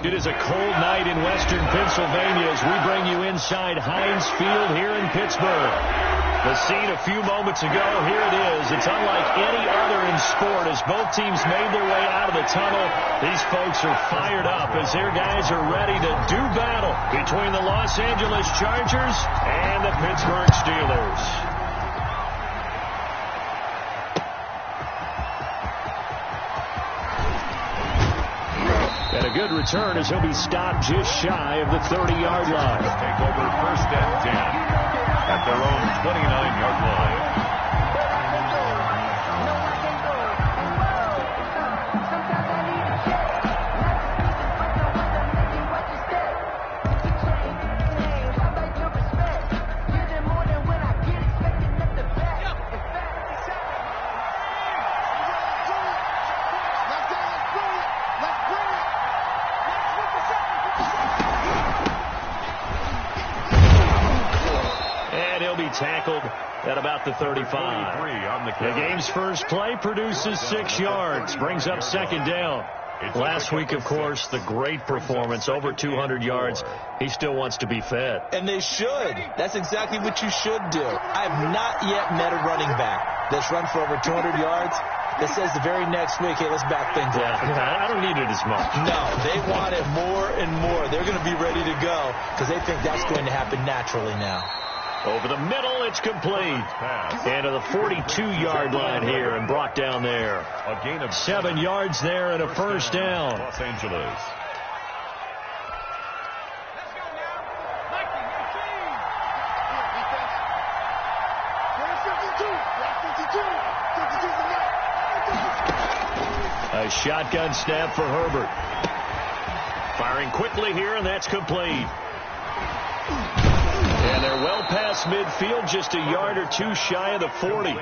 It is a cold night in western Pennsylvania as we bring you inside Heinz Field here in Pittsburgh. The scene a few moments ago, here it is. It's unlike any other in sport as both teams made their way out of the tunnel. These folks are fired up as their guys are ready to do battle between the Los Angeles Chargers and the Pittsburgh Steelers. And a good return as he'll be stopped just shy of the 30-yard line. Take over first and 10 at their own 29-yard line. Tackled at about the 35. The game's first play produces 6 yards, brings up second down. Last week, of course, the great performance, over 200 yards. He still wants to be fed. And they should. That's exactly what you should do. I have not yet met a running back that's run for over 200 yards that says the very next week, hey, let's back things up. I don't need it as much. No, they want it more and more. They're going to be ready to go because they think that's going to happen naturally now. Over the middle, it's complete. And to the 42-yard line here and brought down there. A gain of 7 yards there and a first down. Los Angeles. A shotgun snap for Herbert. Firing quickly here, and that's complete. And they're well past midfield, just a yard or two shy of the 40.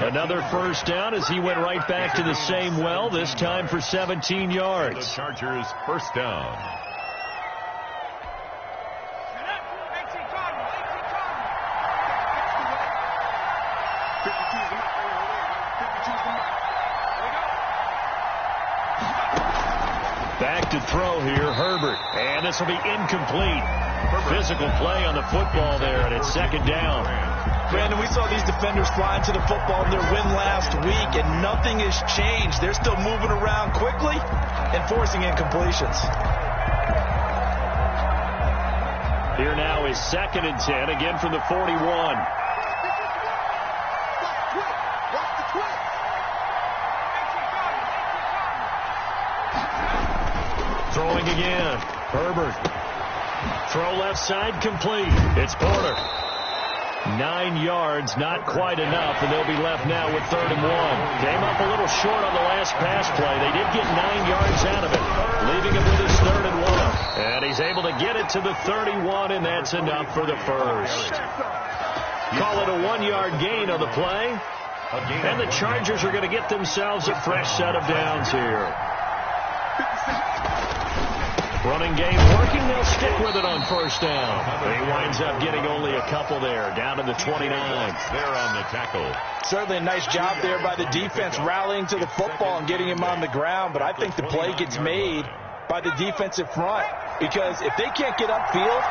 Another first down as he went right back to the same well, this time for 17 yards. The Chargers first down. Back to throw here, Herbert. And this will be incomplete. Physical play on the football there, and it's second down. Brandon, we saw these defenders flying to the football in their win last week, and nothing has changed. They're still moving around quickly and forcing incompletions. Here now is second and 10, again from the 41. Throwing again. Herbert. Throw left side complete. It's Porter. 9 yards, not quite enough, and they'll be left now with 3rd and 1. Came up a little short on the last pass play. They did get 9 yards out of it, leaving him with his 3rd and 1. And he's able to get it to the 31, and that's enough for the first. Call it a 1-yard gain on the play. And the Chargers are going to get themselves a fresh set of downs here. Running game working. They'll stick with it on first down. He winds up getting only a couple there, down to the 29. They're on the tackle. Certainly a nice job there by the defense rallying to the football and getting him on the ground, but I think the play gets made by the defensive front because if they can't get upfield,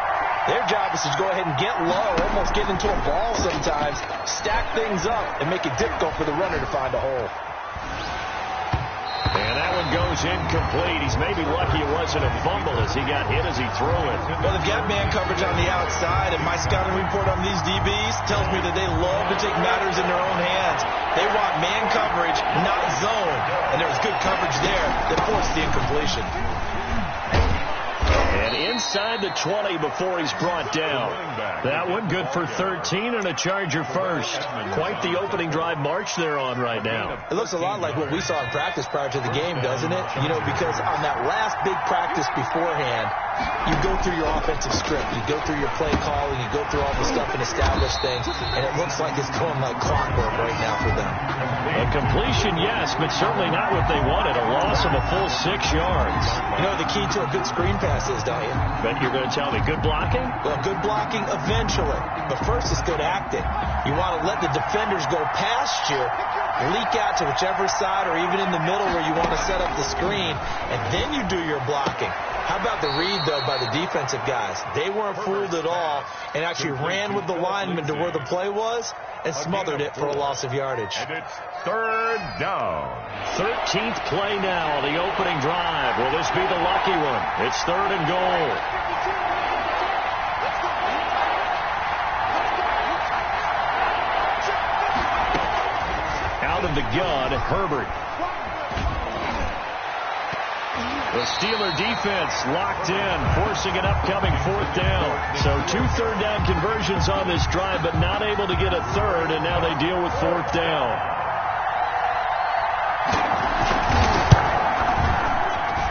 their job is to go ahead and get low, almost get into a ball sometimes, stack things up, and make it difficult for the runner to find a hole. And that one goes incomplete. He's maybe lucky it wasn't a fumble as he got hit as he threw it. Well, they've got man coverage on the outside, and my scouting report on these DBs tells me that they love to take matters in their own hands. They want man coverage, not zone. And there was good coverage there that forced the incompletion. And inside the 20 before he's brought down. That one good for 13 and a Charger first. Quite the opening drive march they're on right now. It looks a lot like what we saw in practice prior to the game, doesn't it? You know, because on that last big practice beforehand, you go through your offensive script, you go through your play calling, you go through all the stuff and establish things, and it looks like it's going like clockwork right now for them. A completion, yes, but certainly not what they wanted. A loss of a full 6 yards. You know the key to a good screen pass is, don't you? But you're going to tell me good blocking? Well, good blocking eventually, but first is good acting. You want to let the defenders go past you, leak out to whichever side or even in the middle where you want to set up the screen, and then you do your blocking. How about the read, though, by the defensive guys? They weren't fooled at all and actually ran with the lineman to where the play was and smothered it for a loss of yardage. And it's third down. 13th play now on the opening drive. Will this be the lucky one? It's 3rd and goal. Out of the gun, Herbert. The Steeler defense locked in, forcing an upcoming 4th down. So 2 third-down conversions on this drive, but not able to get a third, and now they deal with 4th down.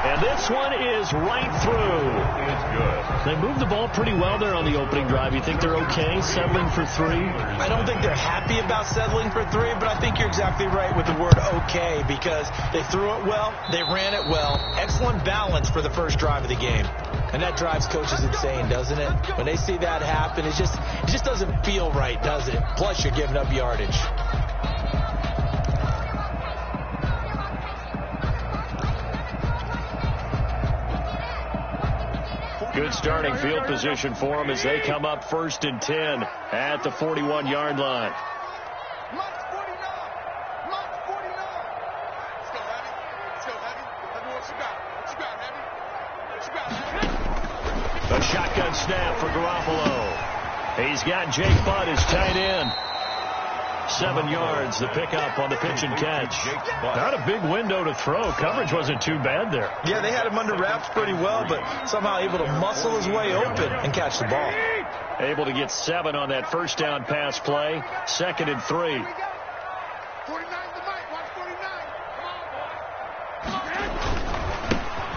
And this one is right through. It's good. They moved the ball pretty well there on the opening drive. You think they're okay settling for 3? I don't think they're happy about settling for 3, but I think you're exactly right with the word okay, because they threw it well, they ran it well. Excellent balance for the first drive of the game. And that drives coaches insane, doesn't it? When they see that happen, it just doesn't feel right, does it? Plus, you're giving up yardage. Good starting field position for them as they come up 1st and 10 at the 41-yard line. A shotgun snap for Garoppolo. He's got Jake Butt as tight end. 7 yards, the pickup on the pitch and catch. Not a big window to throw. Coverage wasn't too bad there. Yeah, they had him under wraps pretty well, but somehow able to muscle his way open and catch the ball. Able to get 7 on that first down pass play. 2nd and 3.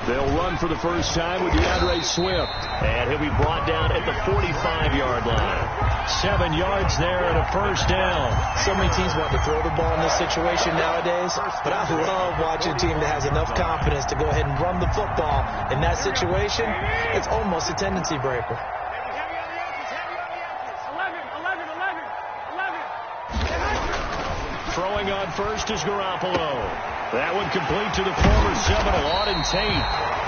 They'll run for the first time with DeAndre Swift. And he'll be brought down at the 45-yard line. 7 yards there and a first down. So many teams want to throw the ball in this situation nowadays, but I love watching a team that has enough confidence to go ahead and run the football. In that situation, it's almost a tendency breaker. Throwing on first is Garoppolo. That one complete to the former Seminole, Auden Tate.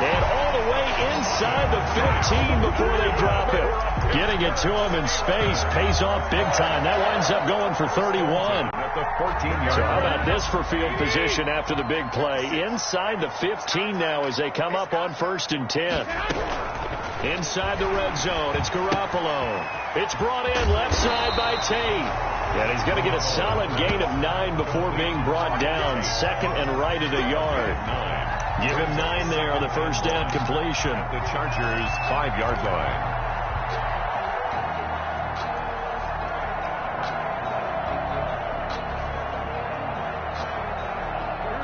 And all the way inside the 15 before they drop it. Getting it to him in space pays off big time. That winds up going for 31. At the 14-yard So how about this for field position after the big play? Inside the 15 now as they come up on 1st and 10. Inside the red zone, it's Garoppolo. It's brought in left side by Tate. And he's going to get a solid gain of 9 before being brought down. 2nd and right at a yard. Give him 9 there on the first down completion. The Chargers' 5-yard line.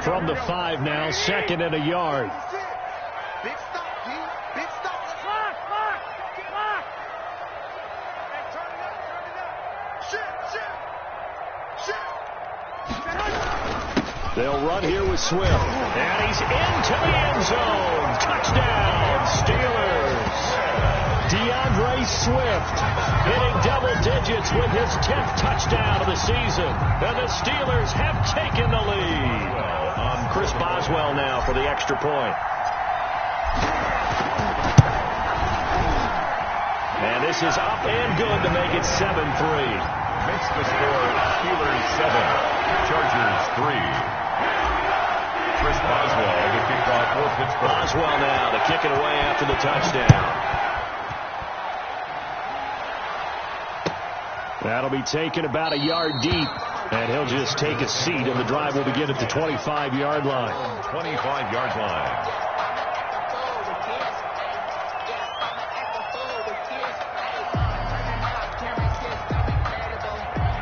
From the 5 now, 2nd and a yard. They'll run here with Swift. And he's into the end zone. Touchdown, Steelers. DeAndre Swift hitting double digits with his 10th touchdown of the season. And the Steelers have taken the lead. On Chris Boswell now for the extra point. And this is up and good to make it 7-3. Makes the score Steelers 7, Chargers 3. Chris Boswell, the kickoff for Pittsburgh. Boswell now to kick it away after the touchdown. That'll be taken about a yard deep. And he'll just take a seat, and the drive will begin at the 25-yard line. 25-yard line.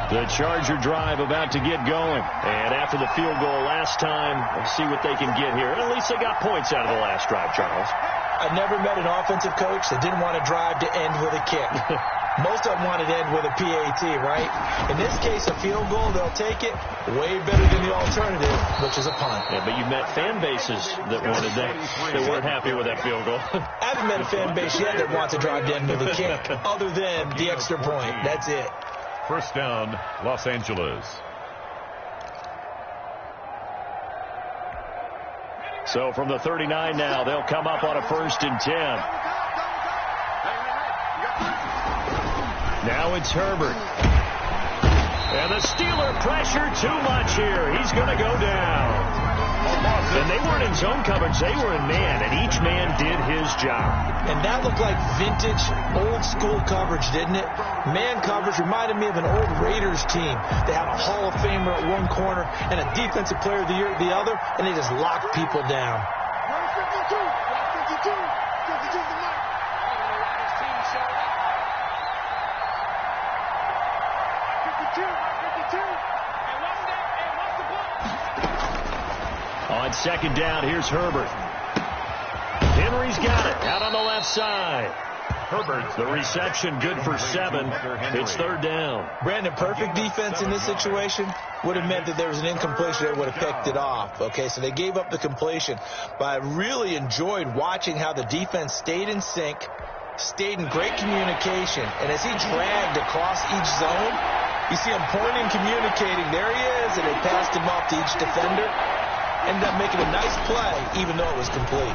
The Charger drive about to get going. And after the field goal last time, we'll see what they can get here. At least they got points out of the last drive, Charles. I've never met an offensive coach that didn't want to drive to end with a kick. Most of them wanted to end with a PAT, right? In this case, a field goal, they'll take it. Way better than the alternative, which is a punt. Yeah, but you've met fan bases that wanted that, that weren't happy with that field goal. I haven't met a fan base yet that wants to drive to end with a kick, other than the extra point. That's it. First down, Los Angeles. So from the 39 now, they'll come up on a 1st and 10. Now it's Herbert. And the Steeler pressure too much here. He's going to go down. And they weren't in zone coverage. They were in man, and each man did his job. And that looked like vintage, old-school coverage, didn't it? Man coverage reminded me of an old Raiders team. They had a Hall of Famer at one corner and a Defensive Player of the Year at the other, and they just locked people down. 52 the night. On 2nd down, here's Herbert. Henry's got it out on the left side. Herbert, the reception good for 7. It's 3rd down. Brandon, perfect defense in this situation would have meant that there was an incompletion. They would have picked it off. Okay, so they gave up the completion. But I really enjoyed watching how the defense stayed in sync, stayed in great communication. And as he dragged across each zone, you see him pointing, communicating. There he is, and they passed him off to each defender. Ended up making a nice play, even though it was complete.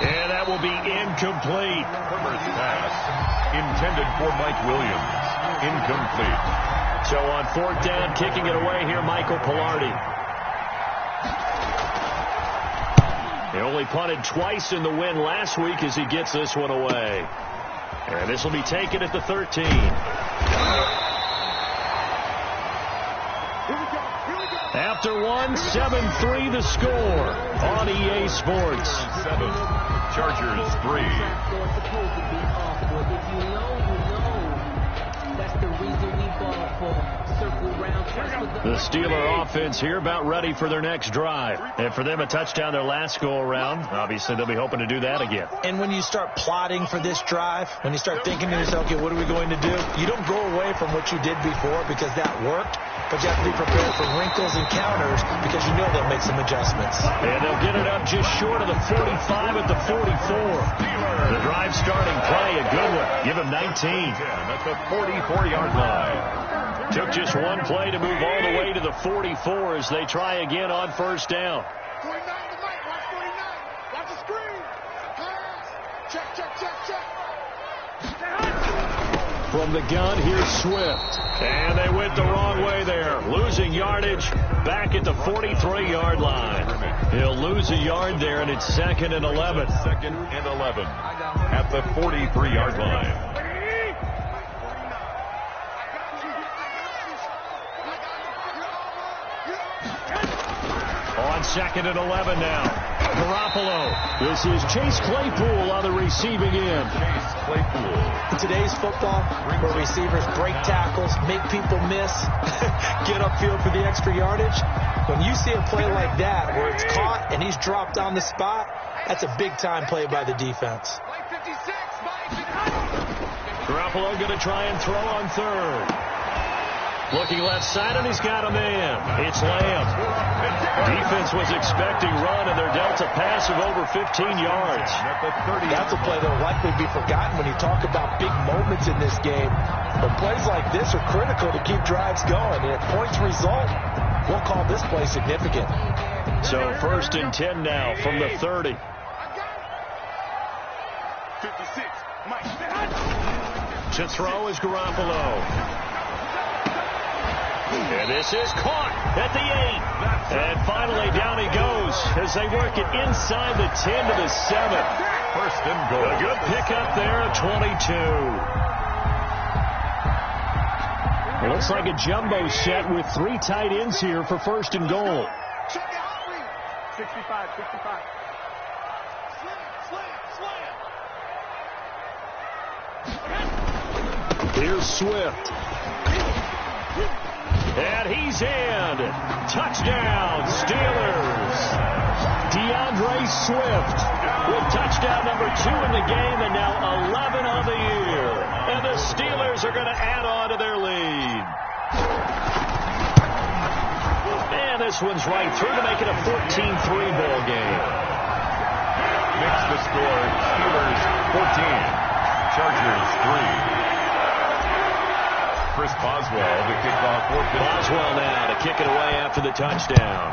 And that will be incomplete. Herbert's pass intended for Mike Williams. Incomplete. So on 4th down, kicking it away here, Michael Pilardi. He only punted twice in the win last week as he gets this one away. And this will be taken at the 13. After 1, 7-3 the score on EA Sports. 7, Chargers 3. The Steeler offense here about ready for their next drive. And for them, a touchdown their last go-around. Obviously, they'll be hoping to do that again. And when you start plotting for this drive, when you start thinking to yourself, okay, what are we going to do? You don't go away from what you did before because that worked. But you have to be prepared for wrinkles and counters because you know they'll make some adjustments. And they'll get it up just short of the 45 at the 44. The drive starting play, a good one. Give him 19. At the 44-yard line. Took just one play to move all the way to the 44 as they try again on 1st down. 49 to Mike. Watch 49. Watch the screen. Pass. Check. From the gun, here's Swift. And they went the wrong way there. Losing yardage back at the 43-yard line. He'll lose a yard there, and it's 2nd and 11. 2nd and 11 at the 43-yard line. On 2nd and 11 now. Garoppolo. This is Chase Claypool on the receiving end. Chase Claypool. In today's football, where receivers break tackles, make people miss, get upfield for the extra yardage, when you see a play like that where it's caught and he's dropped on the spot, that's a big-time play by the defense. Garoppolo going to try and throw on 3rd. Looking left side, and he's got a man. It's Lamb. Defense was expecting run, and they're dealt a pass of over 15 yards. That's a play that will likely be forgotten when you talk about big moments in this game. But plays like this are critical to keep drives going. And if points result, we'll call this play significant. So 1st and 10 now from the 30. 56. Mike. To throw is Garoppolo. And this is caught at the 8. And finally down he goes as they work it inside the 10 to the 7. 1st and goal. A good pickup there at 22. It looks like a jumbo set with 3 tight ends here for 1st and goal. 65. Slam. Here's Swift. And he's in. Touchdown, Steelers. DeAndre Swift with touchdown number 2 in the game and now 11 on the year. And the Steelers are going to add on to their lead. And this one's right through to make it a 14-3 ball game. Mix the score. Steelers 14. Chargers 3. Chris Boswell to kick off for Pittsburgh. Boswell now to kick it away after the touchdown.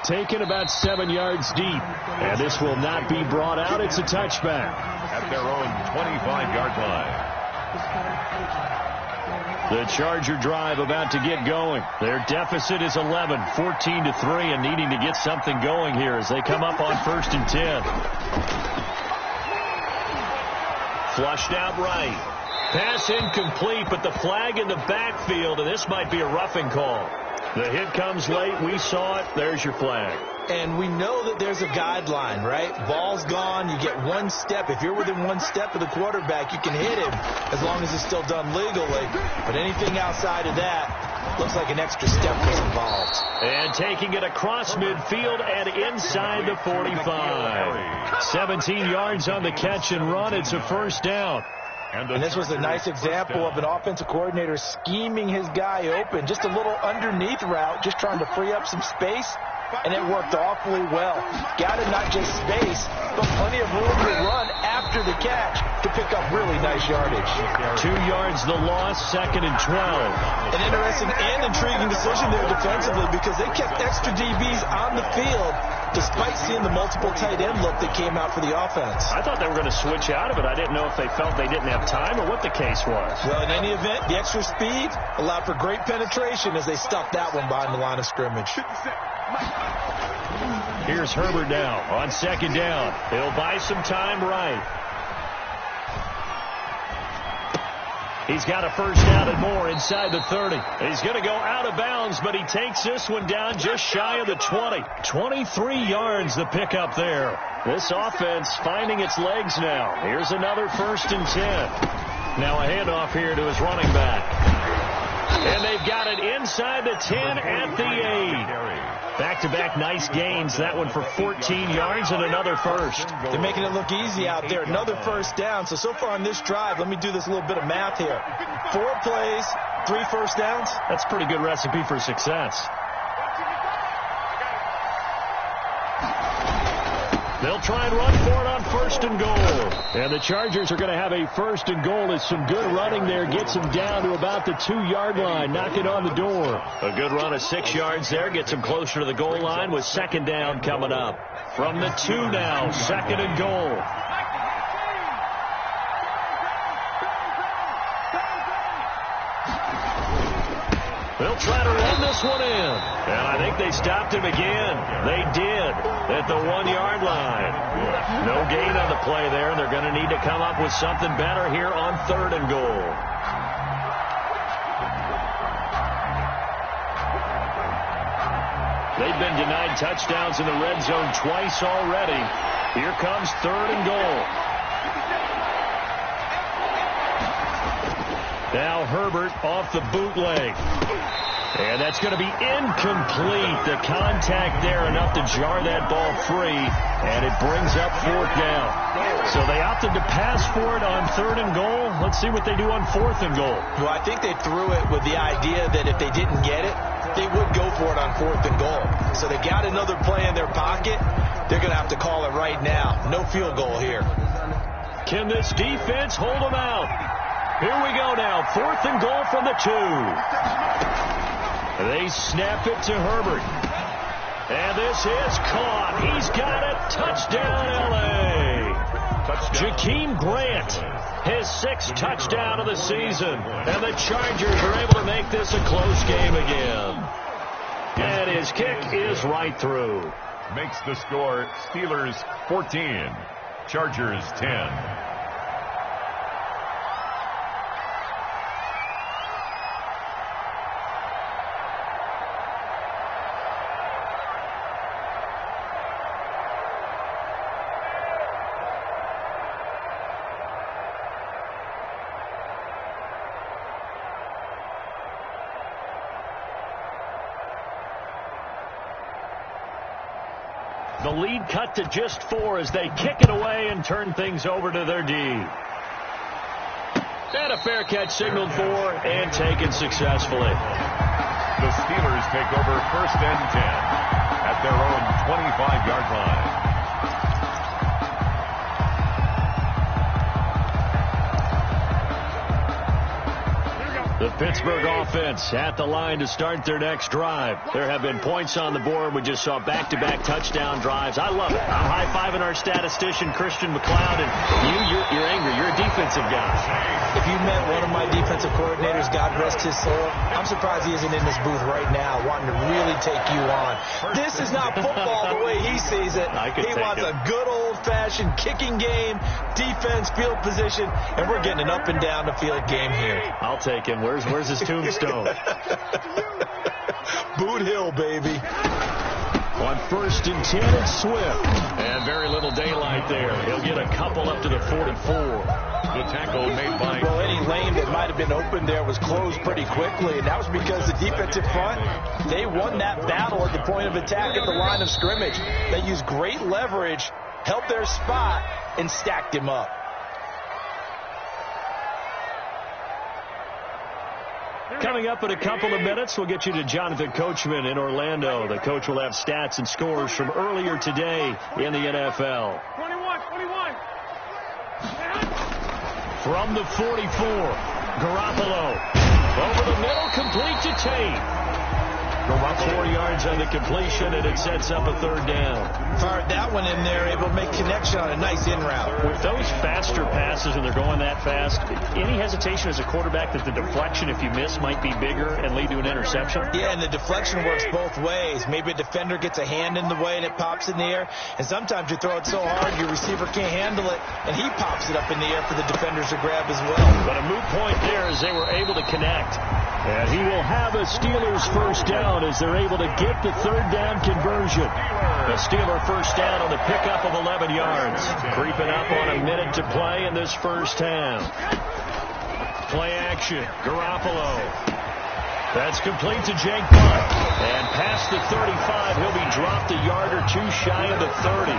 Taken about 7 yards deep. And this will not be brought out. It's a touchback. At their own 25-yard line. The Charger drive about to get going. Their deficit is 11, 14-3, and needing to get something going here as they come up on 1st and 10. Flushed out right. Pass incomplete, but the flag in the backfield, and this might be a roughing call. The hit comes late. We saw it. There's your flag. And we know that there's a guideline, right? Ball's gone. You get 1 step. If you're within 1 step of the quarterback, you can hit him as long as it's still done legally. But anything outside of that looks like an extra step was involved. And taking it across midfield and inside the 45. 17 yards on the catch and run. It's a 1st down. And this was a nice example of an offensive coordinator scheming his guy open. Just a little underneath route, just trying to free up some space. And it worked awfully well. Got him not just space, but plenty of room to run after the catch to pick up really nice yardage. 2 yards the loss, 2nd and 12. An interesting and intriguing decision there defensively because they kept extra DBs on the field despite seeing the multiple tight end look that came out for the offense. I thought they were going to switch out of it. I didn't know if they felt they didn't have time or what the case was. Well, in any event, the extra speed allowed for great penetration as they stuffed that one behind the line of scrimmage. Here's Herbert now on 2nd down. He'll buy some time right. He's got a 1st down and more inside the 30. He's going to go out of bounds, but he takes this one down just shy of the 20. 23 yards the pickup there. This offense finding its legs now. Here's another 1st and 10. Now a handoff here to his running back. And they've got it inside the 10 at the 8. Back-to-back nice gains. That one for 14 yards and another 1st. They're making it look easy out there. Another 1st down. So far on this drive, let me do this little bit of math here. 4 plays, 3 1st downs. That's a pretty good recipe for success. They'll try and run for it on 1st and goal. And the Chargers are going to have a 1st and goal. It's some good running there. Gets them down to about the 2-yard line. Knock it on the door. A good run of 6 yards there. Gets them closer to the goal line with 2nd down coming up. From the 2 now, 2nd and goal. They'll try to run this one in. And I think they stopped him again. They did at the 1-yard line. No gain on the play there. They're going to need to come up with something better here on 3rd and goal. They've been denied touchdowns in the red zone twice already. Here comes 3rd and goal. Now Herbert off the bootleg. And that's going to be incomplete. The contact there enough to jar that ball free. And it brings up 4th down. So they opted to pass for it on 3rd and goal. Let's see what they do on 4th and goal. Well, I think they threw it with the idea that if they didn't get it, they would go for it on 4th and goal. So they got another play in their pocket. They're going to have to call it right now. No field goal here. Can this defense hold them out? Here we go now. 4th and goal from the 2. They snap it to Herbert. And this is caught. He's got it. Touchdown, L.A. Jakeem Grant, his 6th touchdown of the season. And the Chargers are able to make this a close game again. And his kick is right through. Makes the score Steelers 14, Chargers 10. The lead cut to just 4 as they kick it away and turn things over to their D. And a fair catch signaled for and taken successfully. The Steelers take over 1st and 10 at their own 25-yard line. The Pittsburgh offense at the line to start their next drive. There have been points on the board. We just saw back-to-back touchdown drives. I love it. I'm high-fiving our statistician, Christian McLeod, and you're angry. You're a defensive guy. If you met one of my defensive coordinators, God rest his soul, I'm surprised he isn't in this booth right now wanting to really take you on. This is not football the way he sees it. He wants a good old-fashioned kicking game, defense, field position, and we're getting an up-and-down-the-field game here. I'll take him. Where's his tombstone? Boot Hill, baby. On 1st and 10, it's Swift. And very little daylight there. He'll get a couple up to the 44. The tackle made by... Well, any lane that might have been open there was closed pretty quickly, and that was because the defensive front, they won that battle at the point of attack at the line of scrimmage. They used great leverage, held their spot, and stacked him up. Coming up in a couple of minutes, we'll get you to Jonathan Coachman in Orlando. The coach will have stats and scores from earlier today in the NFL. 21. From the 44, Garoppolo. Over the middle, complete to Tate. 4 yards on the completion, and it sets up a 3rd down. Fired that one in there, able to make connection on a nice in route. With those faster passes, and they're going that fast, any hesitation as a quarterback that the deflection, if you miss, might be bigger and lead to an interception? Yeah, and the deflection works both ways. Maybe a defender gets a hand in the way and it pops in the air, and sometimes you throw it so hard your receiver can't handle it, and he pops it up in the air for the defenders to grab as well. But a moot point there as they were able to connect. And he will have a Steelers first down as they're able to get the 3rd down conversion. The Steeler first down on the pickup of 11 yards. Creeping up on a minute to play in this first half. Play action. Garoppolo. That's complete to Jake Butt. And past the 35, he'll be dropped a yard or two shy of the 30.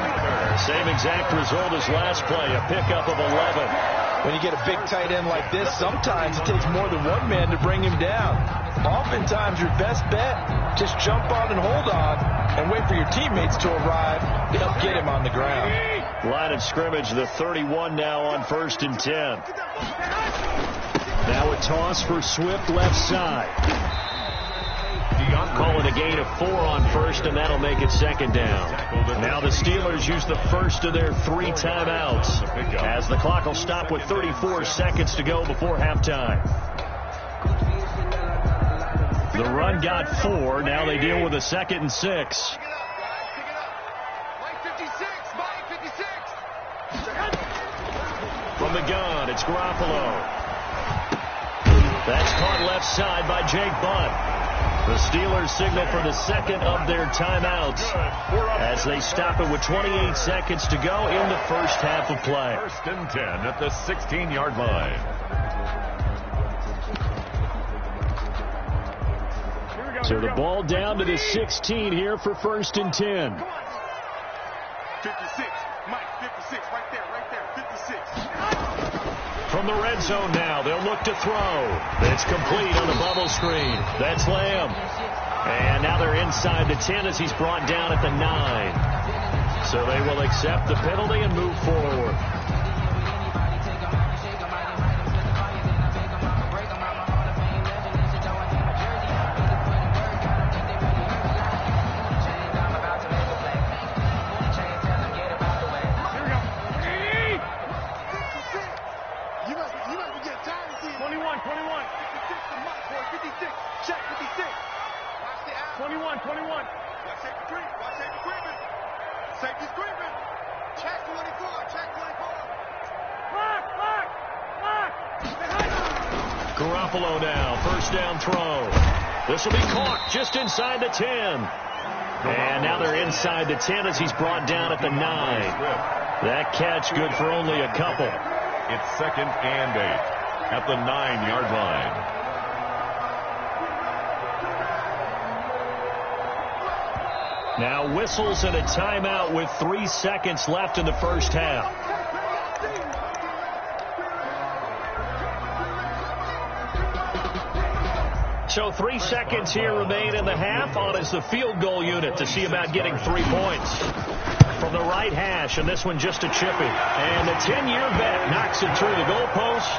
Same exact result as last play, a pickup of 11. When you get a big tight end like this, sometimes it takes more than one man to bring him down. Oftentimes, your best bet, just jump on and hold on and wait for your teammates to arrive to help get him on the ground. Line of scrimmage, the 31 now on 1st and 10. Now a toss for Swift left side. Calling a gain of 4 on 1st, and that'll make it 2nd down. Now the Steelers use the first of their 3 timeouts as the clock will stop with 34 seconds to go before halftime. The run got 4. Now they deal with a 2nd and 6. From the gun, it's Garoppolo. That's caught left side by Jake Butt. The Steelers signal for the 2nd of their timeouts as they stop it with 28 seconds to go in the first half of play. 1st and 10 at the 16-yard line. So the ball down to the 16 here for 1st and 10. 56, Mike, 56, right there, 56. From the red zone now, they'll look to throw. It's complete on the bubble screen. That's Lamb. And now they're inside the 10 as he's brought down at the 9. So they will accept the penalty and move forward. Garoppolo now, first down throw. This will be caught just inside the 10. And now they're inside the 10 as he's brought down at the 9. That catch good for only a couple. It's 2nd and 8 at the 9-yard line. Now whistles and a timeout with 3 seconds left in the first half. So 3 seconds here remain in the half. On is the field goal unit to see about getting 3 points. From the right hash, and this one just a chippy. And the 10-year bet knocks it through the goalpost.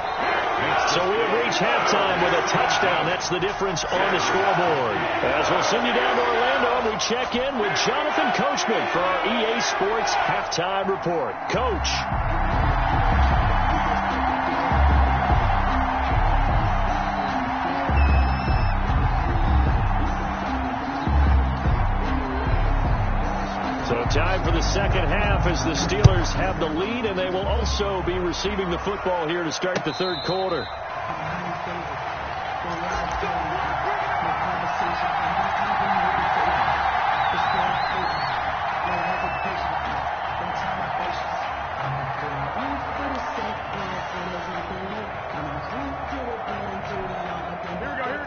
So we have reached halftime with a touchdown. That's the difference on the scoreboard. As we'll send you down to Orlando, we check in with Jonathan Coachman for our EA Sports Halftime Report. Coach. So time for the second half as the Steelers have the lead, and they will also be receiving the football here to start the third quarter.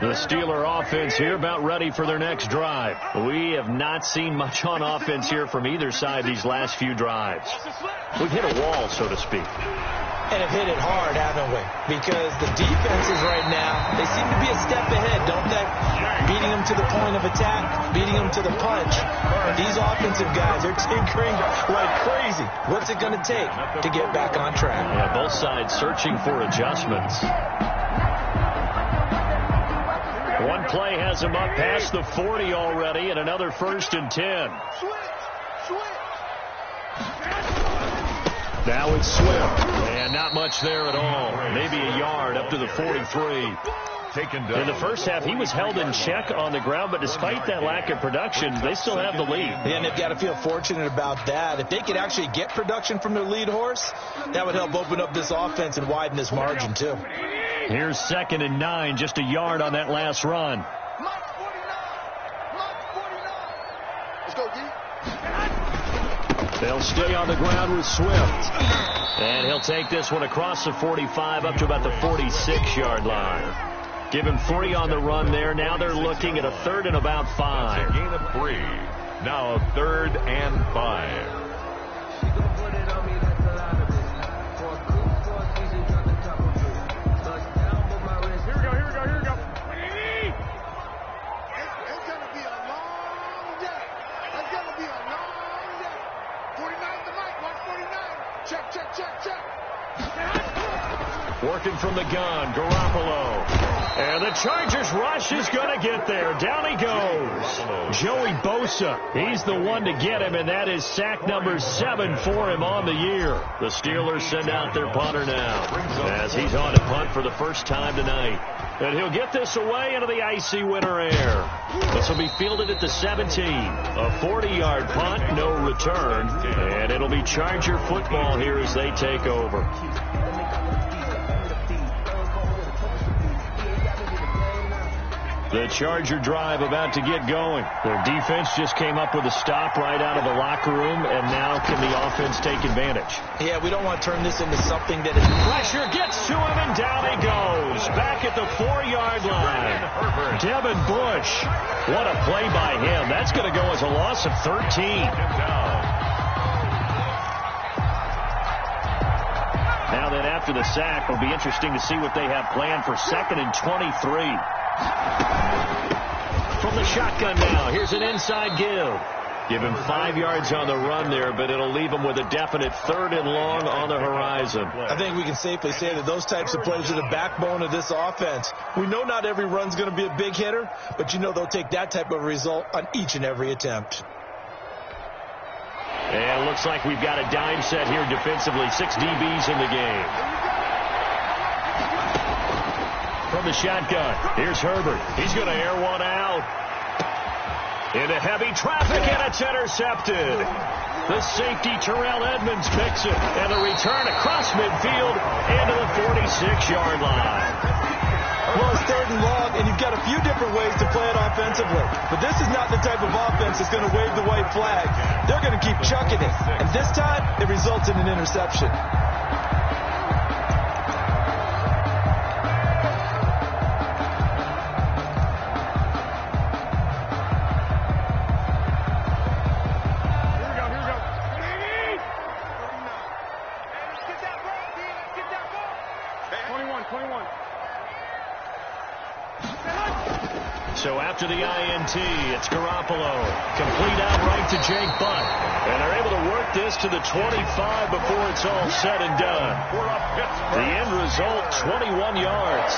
The Steeler offense here about ready for their next drive. We have not seen much on offense here from either side these last few drives. We've hit a wall, so to speak. And have hit it hard, haven't we? Because the defenses right now, they seem to be a step ahead, don't they? Beating them to the point of attack, beating them to the punch. These offensive guys are tinkering like crazy. What's it going to take to get back on track? Yeah, both sides searching for adjustments. One play has him up past the 40 already, and another 1st and 10. Now it's Swift, and not much there at all. Maybe a yard up to the 43. In the first half, he was held in check on the ground, but despite that lack of production, they still have the lead. Yeah, and they've got to feel fortunate about that. If they could actually get production from their lead horse, that would help open up this offense and widen this margin, too. Here's 2nd and 9, just a yard on that last run. Let's go, D. They'll stay on the ground with Swift. And he'll take this one across the 45 up to about the 46-yard line. Give him 3 on the run there. Now they're looking at a 3rd and about 5. A gain of 3. Now 3rd and 5. Working from the gun, Garoppolo. And the Chargers rush is going to get there. Down he goes. Joey Bosa. He's the one to get him, and that is sack number 7 for him on the year. The Steelers send out their punter now as he's on to punt for the first time tonight. And he'll get this away into the icy winter air. This will be fielded at the 17. A 40-yard punt, no return. And it'll be Charger football here as they take over. The Charger drive about to get going. Their defense just came up with a stop right out of the locker room, and now can the offense take advantage? Yeah, we don't want to turn this into something that is... Pressure gets to him, and down he goes. Back at the 4-yard line. Devin Bush. What a play by him. That's going to go as a loss of 13. Now then, after the sack, it'll be interesting to see what they have planned for 2nd and 23. From the shotgun now, here's an inside give. Give him 5 yards on the run there, but it'll leave him with a definite 3rd and long on the horizon. I think we can safely say that those types of plays are the backbone of this offense. We know not every run's going to be a big hitter, but you know they'll take that type of result on each and every attempt. And it looks like we've got a dime set here defensively. 6 DBs in the game. From the shotgun, here's Herbert. He's going to air one out. Into heavy traffic, and it's intercepted. The safety, Terrell Edmonds, picks it. And the return across midfield into the 46-yard line. Well, it's 3rd and long, and you've got a few different ways to play it offensively. But this is not the type of offense that's going to wave the white flag. They're going to keep chucking it. And this time, it results in an interception. So after the INT, it's Garoppolo. Complete out right to Jake Butt. And they're able to work this to the 25 before it's all said and done. The end result, 21 yards.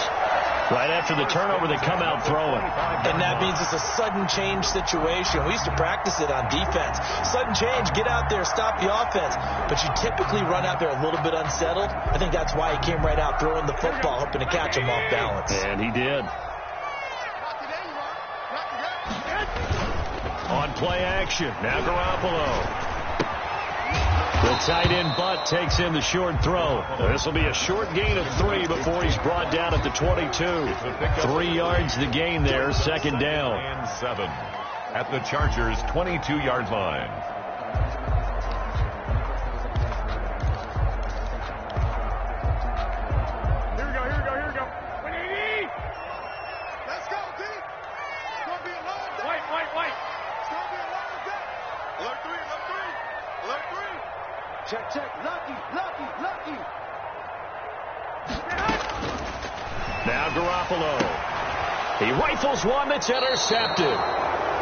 Right after the turnover, they come out throwing. And that means it's a sudden change situation. We used to practice it on defense. Sudden change, get out there, stop the offense. But you typically run out there a little bit unsettled. I think that's why he came right out throwing the football, hoping to catch him off balance. And he did. On play action, now Garoppolo. The tight end Butt takes in the short throw. This will be a short gain of 3 before he's brought down at the 22. 3 yards the gain there, second down. And 7 at the Chargers' 22-yard line. Here we go. 180. Let's go, D. It's going to be a long day. Wait. It's going to be a long day. Alert 3. Check. Lucky. Now Garoppolo. He rifles one that's intercepted.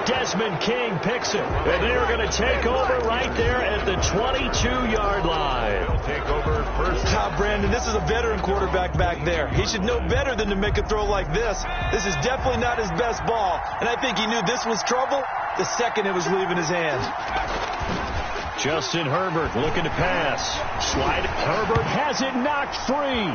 Desmond King picks it. And they're going to take over right there at the 22-yard line. He'll take over first. Tom Brandon, this is a veteran quarterback back there. He should know better than to make a throw like this. This is definitely not his best ball. And I think he knew this was trouble the second it was leaving his hands. Justin Herbert looking to pass. Slide. Herbert has it knocked free.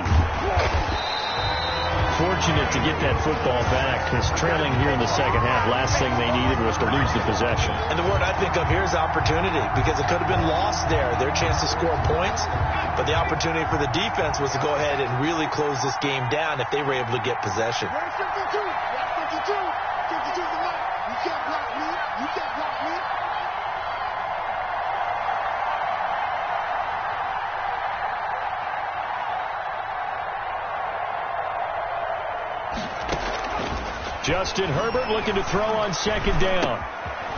Fortunate to get that football back, because trailing here in the second half, last thing they needed was to lose the possession. And the word I think of here is opportunity, because it could have been lost there, their chance to score points. But the opportunity for the defense was to go ahead and really close this game down if they were able to get possession. 52 to the right. You can't block me. Justin Herbert looking to throw on second down.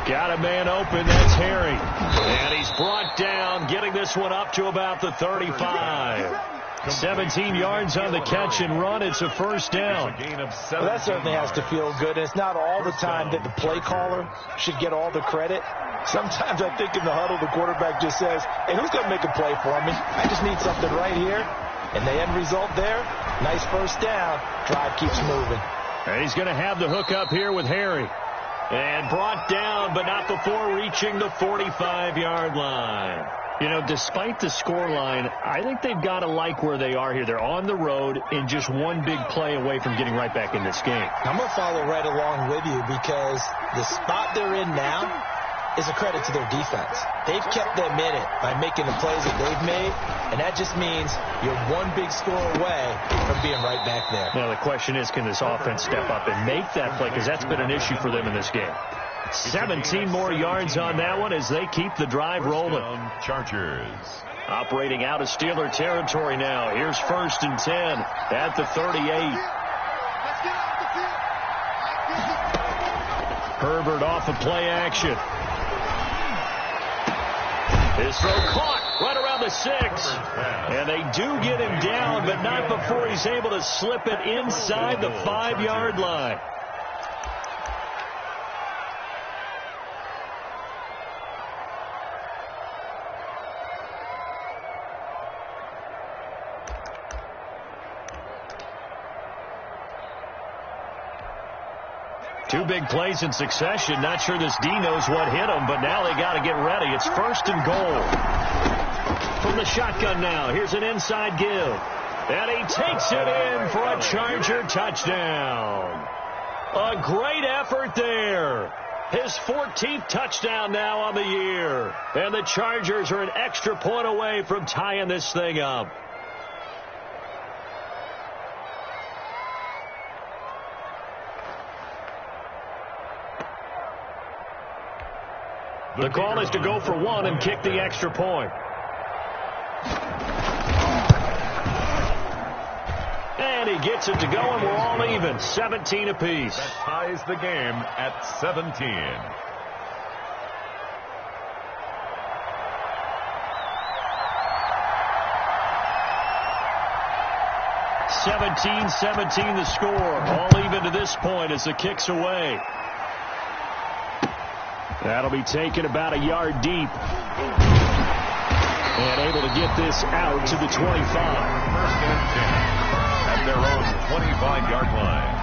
Got a man open, that's Harry. And he's brought down, getting this one up to about the 35. 17 yards on the catch and run. It's a first down. Well, that certainly has to feel good. And it's not all the time that the play caller should get all the credit. Sometimes I think in the huddle, the quarterback just says, hey, who's going to make a play for me? I just need something right here. And the end result there, nice first down. Drive keeps moving. And he's going to have the hook up here with Harry. And brought down, but not before reaching the 45-yard line. You know, despite the scoreline, I think they've got to like where they are here. They're on the road and just one big play away from getting right back in this game. I'm going to follow right along with you, because the spot they're in now is a credit to their defense. They've kept them in it by making the plays that they've made, and that just means you're one big score away from being right back there. Now, the question is, can this offense step up and make that play? Because that's been an issue for them in this game. 17 more yards on that one as they keep the drive rolling. Chargers. Operating out of Steeler territory now. Here's 1st and 10 at the 38. Herbert off of play action. His throw caught right around the 6. And they do get him down, but not before he's able to slip it inside the 5-yard line. Two big plays in succession. Not sure this D knows what hit him, but now they got to get ready. It's 1st and goal. From the shotgun now, here's an inside give. And he takes it in for a Charger touchdown. A great effort there. His 14th touchdown now on the year. And the Chargers are an extra point away from tying this thing up. The call is to go for one and kick the extra point. And he gets it to go, and we're all even. 17 apiece. That ties the game at 17. 17-17 the score. All even to this point as the kick's away. That'll be taken about a yard deep. And able to get this out to the 25. First and 10 at their own 25-yard line.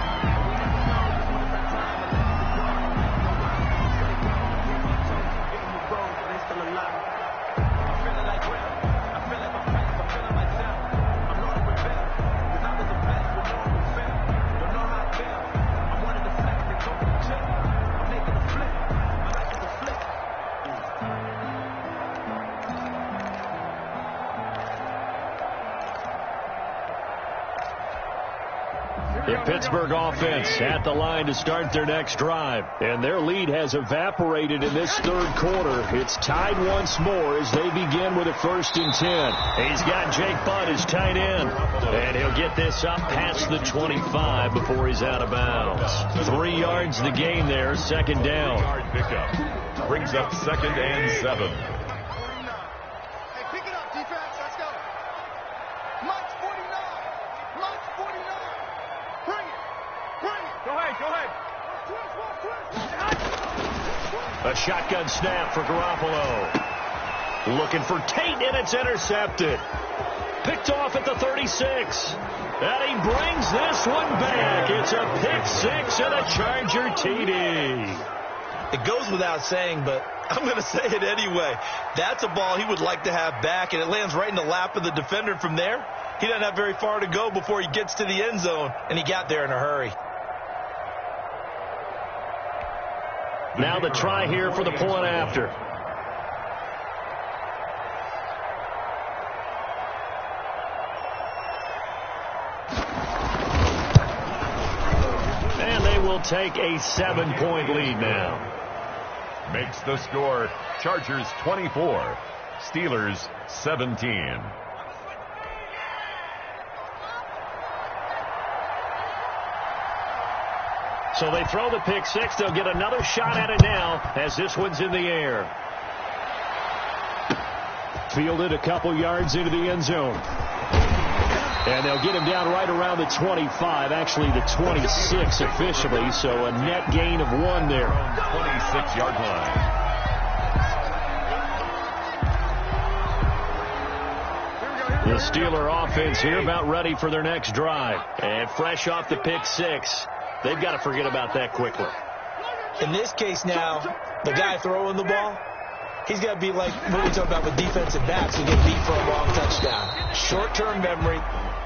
The Pittsburgh offense at the line to start their next drive. And their lead has evaporated in this third quarter. It's tied once more as they begin with a 1st and 10. He's got Jake Butt as tight end. And he'll get this up past the 25 before he's out of bounds. 3 yards the gain there, 2nd down. Yard pickup brings up 2nd and 7. Hey, pick it up, defense. Let's go. March 49. March 49. Bring it. Bring it. Go ahead. Go ahead. A shotgun snap for Garoppolo. Looking for Tate, and it's intercepted. Picked off at the 36. And he brings this one back. It's a pick 6 and a Charger TD. It goes without saying, but I'm going to say it anyway. That's a ball he would like to have back, and it lands right in the lap of the defender from there. He doesn't have very far to go before he gets to the end zone, and he got there in a hurry. Now the try here for the point after. And they will take a 7-point lead now. Makes the score Chargers 24, Steelers 17. So they throw the pick 6. They'll get another shot at it now as this one's in the air. Fielded a couple yards into the end zone. And they'll get him down right around the 25, actually the 26 officially, so a net gain of 1 there. 26-yard line. The Steeler offense here about ready for their next drive. And fresh off the pick 6. They've got to forget about that quickly. In this case now, the guy throwing the ball, he's got to be like what we talk about with defensive backs who get beat for a long touchdown. Short-term memory,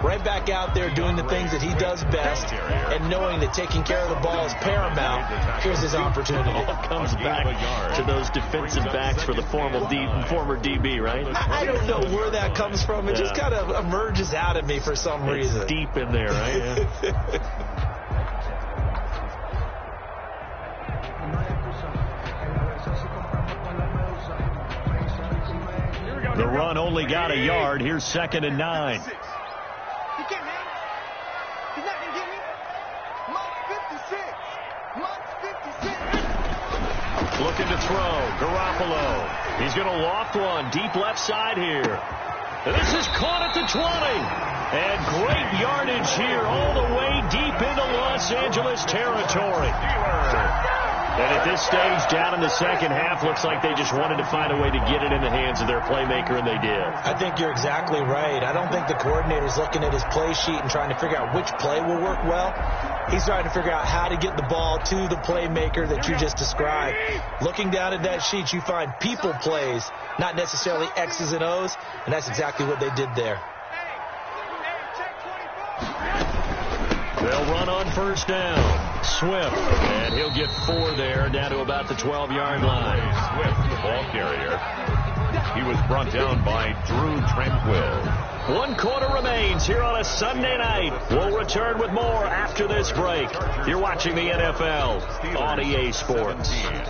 right back out there doing the things that he does best, and knowing that taking care of the ball is paramount. Here's his opportunity. It all comes back to those defensive backs for the former DB, right? I don't know where that comes from. It just kind of emerges out of me for some reason. It's deep in there, right? Yeah. The run only got a yard. Here's 2nd and 9. He can't handle it. He's not going to get me. March 56. March 56. Looking to throw. Garoppolo. He's going to loft one. Deep left side here. And this is caught at the 20. And great yardage here all the way deep into Los Angeles territory. And at this stage, down in the second half, looks like they just wanted to find a way to get it in the hands of their playmaker, and they did. I think you're exactly right. I don't think the coordinator's looking at his play sheet and trying to figure out which play will work well. He's trying to figure out how to get the ball to the playmaker that you just described. Looking down at that sheet, you find people plays, not necessarily X's and O's, and that's exactly what they did there. They'll run on first down. Swift, and he'll get 4 there, down to about the 12-yard line. Swift, the ball carrier. He was brought down by Drew Tranquill. 1 quarter remains here on a Sunday night. We'll return with more after this break. You're watching the NFL on EA Sports. 17.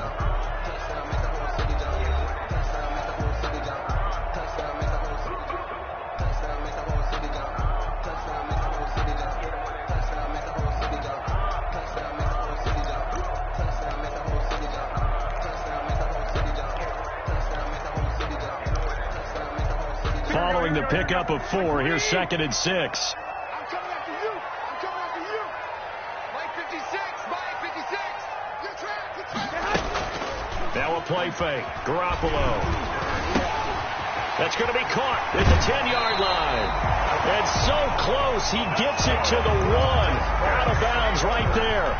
Following the pickup of 4, here's 2nd and 6. I'm coming after you. Now a play fake. Garoppolo. That's going to be caught at the 10-yard line. And so close, he gets it to the 1. Out of bounds right there.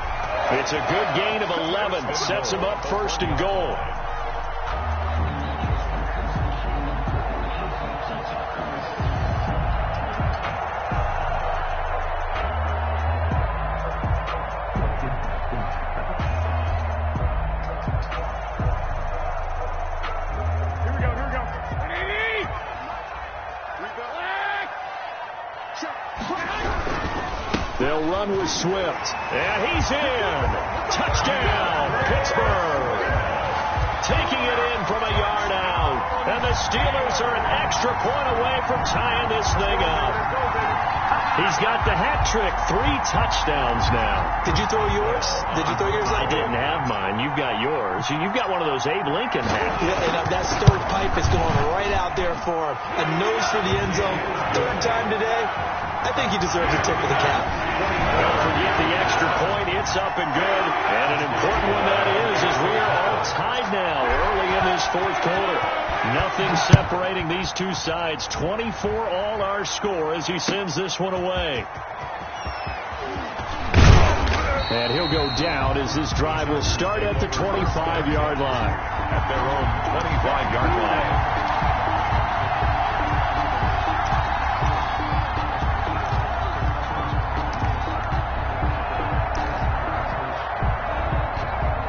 It's a good gain of 11. Sets him up first and goal. They'll run with Swift. And he's in. Touchdown, Pittsburgh. Taking it in from a yard out. And the Steelers are an extra point away from tying this thing up. He's got the hat trick. 3 touchdowns now. Did you throw yours? I didn't have mine. You've got yours. You've got one of those Abe Lincoln hats. Yeah, and that stovepipe is going right out there for him. A nose for the end zone. 3rd time today. I think he deserves a tip of the cap. Don't forget the extra point. It's up and good. And an important one that is, as we are all tied now early in this 4th quarter. Nothing separating these two sides. 24 all our score as he sends this one away. And he'll go down as this drive will start at the 25-yard line. At their own 25-yard line.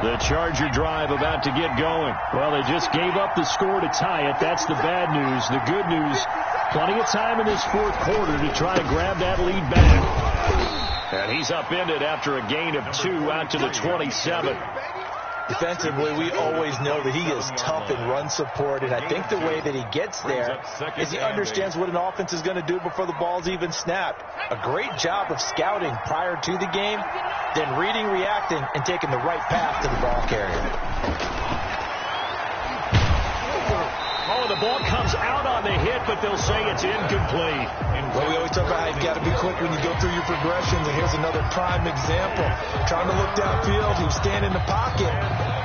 The Charger drive about to get going. Well, they just gave up the score to tie it. That's the bad news. The good news, plenty of time in this 4th quarter to try to grab that lead back. And he's upended after a gain of 2 out to the 27. Defensively, we always know that he is tough in run support, and I think the way that he gets there is he understands what an offense is going to do before the ball's even snapped. A great job of scouting prior to the game, then reading, reacting, and taking the right path to the ball carrier. Oh, the ball comes out on the hit, but they'll say it's incomplete. Well, we always talk about how you've got to be quick when you go through your progressions, and here's another prime example. Trying to look downfield, he was standing in the pocket,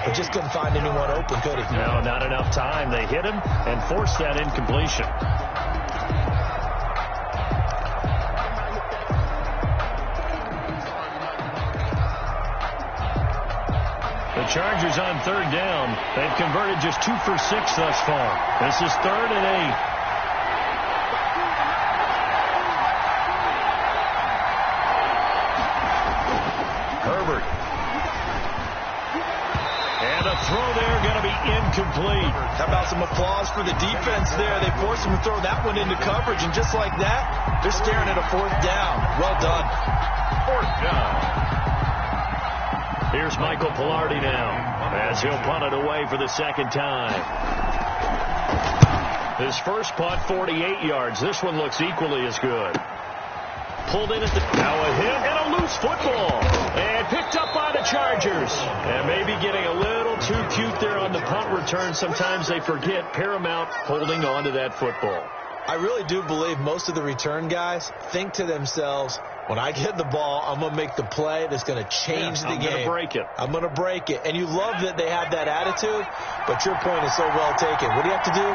but just couldn't find anyone open, could he? No, not enough time. They hit him and forced that incompletion. The Chargers on 3rd down. They've converted just 2 for 6 thus far. This is 3rd and 8. Herbert. And a throw there going to be incomplete. How about some applause for the defense there? They forced him to throw that one into coverage, and just like that, they're staring at a 4th down. Well done. 4th down. Here's Michael Pilardi now, as he'll punt it away for the 2nd time. His first punt, 48 yards. This one looks equally as good. Pulled in at the... Now a hit and a loose football. And picked up by the Chargers. And maybe getting a little too cute there on the punt return. Sometimes they forget paramount holding on to that football. I really do believe most of the return guys think to themselves, when I get the ball, I'm going to make the play that's going to change the game. I'm going to break it. I'm going to break it. And you love that they have that attitude, but your point is so well taken. What do you have to do?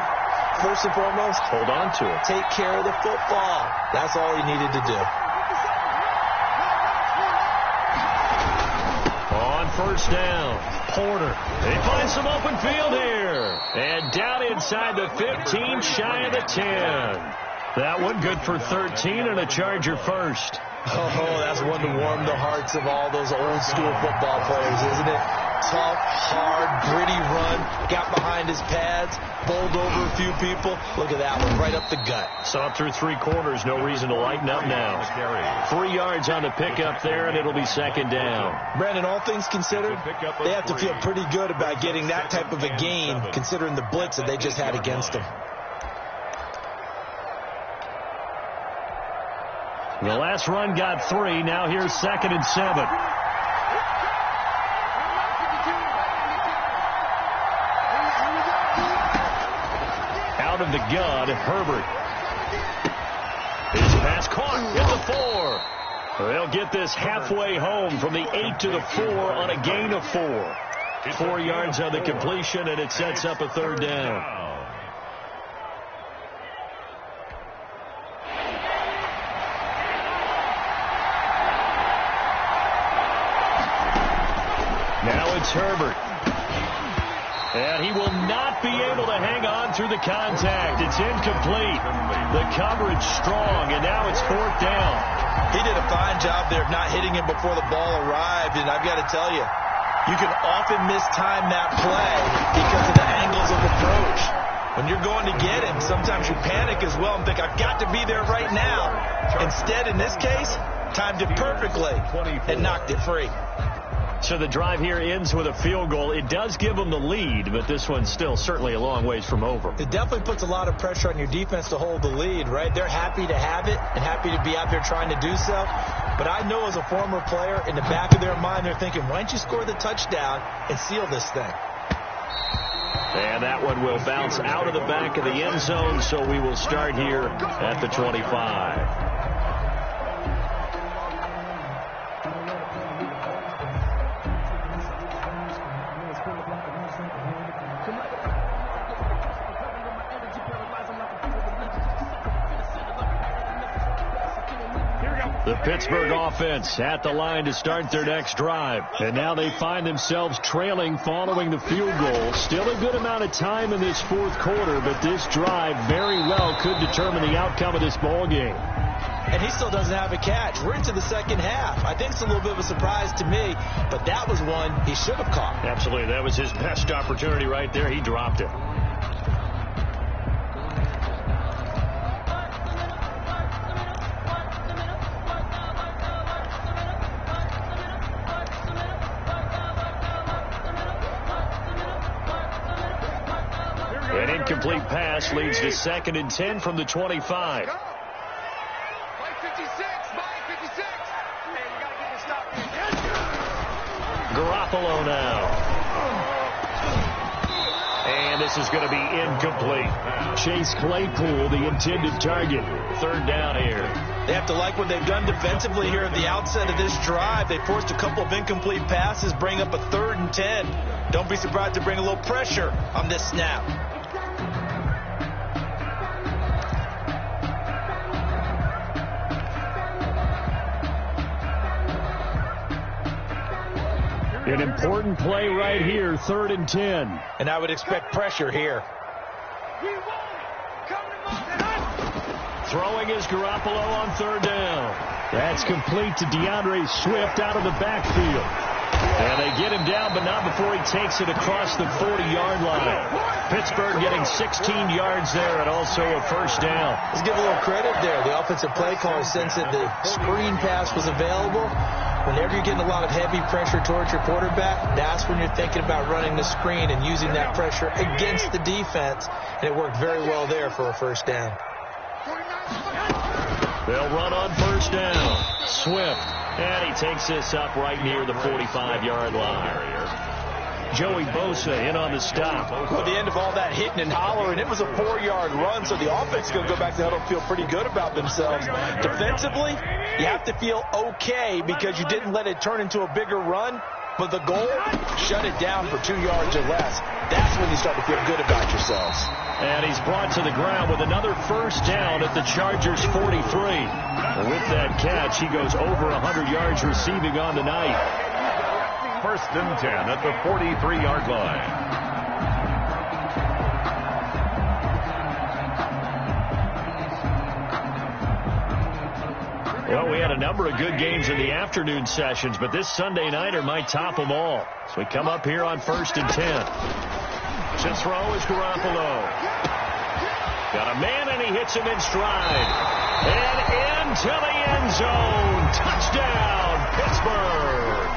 First and foremost, hold on to it. Take care of the football. That's all he needed to do. On 1st down, Porter. They find some open field here. And down inside the 15, shy of the 10. That one good for 13 and a Charger first. Oh, that's one to warm the hearts of all those old school football players, isn't it? Tough, hard, gritty run. Got behind his pads, bowled over a few people. Look at that one, right up the gut. Saw it through 3 quarters. No reason to lighten up now. 3 yards on the pickup there, and it'll be 2nd down. Brandon, all things considered, they have to feel pretty good about getting that type of a gain, considering the blitz that they just had against them. The last run got 3. Now here's 2nd and 7. Out of the gun, Herbert. His pass caught at the 4. They'll get this halfway home from the 8 to the 4 on a gain of 4. 4 yards on the completion, and it sets up a third down. Now it's Herbert. And he will not be able to hang on through the contact. It's incomplete. The coverage strong, and now it's 4th down. He did a fine job there of not hitting him before the ball arrived, and I've got to tell you, you can often mistime that play because of the angles of approach. When you're going to get him, sometimes you panic as well and think, I've got to be there right now. Instead, in this case, timed it perfectly and knocked it free. So the drive here ends with a field goal. It does give them the lead, but this one's still certainly a long ways from over. It definitely puts a lot of pressure on your defense to hold the lead, right? They're happy to have it and happy to be out there trying to do so. But I know as a former player, in the back of their mind, they're thinking, why don't you score the touchdown and seal this thing? And that one will bounce out of the back of the end zone, so we will start here at the 25. The Pittsburgh offense at the line to start their next drive. And now they find themselves trailing following the field goal. Still a good amount of time in this 4th quarter, but this drive very well could determine the outcome of this ball game. And he still doesn't have a catch. We're into the second half. I think it's a little bit of a surprise to me, but that was one he should have caught. Absolutely. That was his best opportunity right there. He dropped it. An incomplete pass leads to 2nd and 10 from the 25. Garoppolo now. And this is going to be incomplete. Chase Claypool, the intended target. 3rd down here. They have to like what they've done defensively here at the outset of this drive. They forced a couple of incomplete passes, bring up a 3rd and 10. Don't be surprised to bring a little pressure on this snap. An important play right here, 3rd and 10. And I would expect pressure here. Throwing is Garoppolo on 3rd down. That's complete to DeAndre Swift out of the backfield. And they get him down, but not before he takes it across the 40-yard line. Pittsburgh getting 16 yards there and also a 1st down. Let's give a little credit there. The offensive play caller sensed that the screen pass was available. Whenever you're getting a lot of heavy pressure towards your quarterback, that's when you're thinking about running the screen and using that pressure against the defense. And it worked very well there for a 1st down. They'll run on 1st down. Swift. And he takes this up right near the 45-yard line. Joey Bosa in on the stop. Well, at the end of all that hitting and hollering, it was a 4-yard run, so the offense is going to go back to the huddle and feel pretty good about themselves. Defensively, you have to feel okay because you didn't let it turn into a bigger run, but the goal, shut it down for 2 yards or less. That's when you start to feel good about yourselves. And he's brought to the ground with another 1st down at the Chargers' 43. With that catch, he goes over 100 yards receiving on the night. 1st and 10 at the 43-yard line. Well, we had a number of good games in the afternoon sessions, but this Sunday nighter might top them all. So we come up here on 1st and 10. To throw is Garoppolo. Got a man, and he hits him in stride. And into the end zone. Touchdown, Pittsburgh.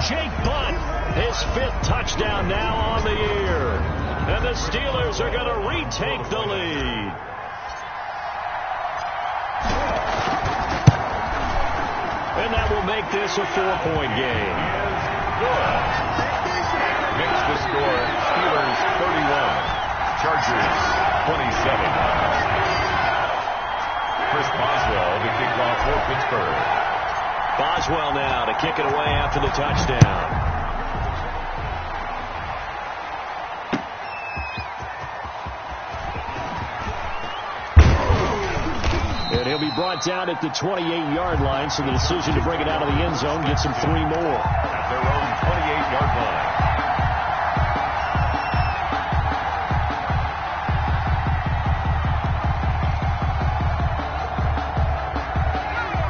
Jake Butt, his 5th touchdown now on the year. And the Steelers are going to retake the lead. And that will make this a 4-point game. Good. Makes the score Steelers 31, Chargers 27. Chris Boswell to kick off for Pittsburgh. Boswell now to kick it away after the touchdown. brought down at the 28-yard line, so the decision to bring it out of the end zone gets them 3 more. At their own 28-yard line.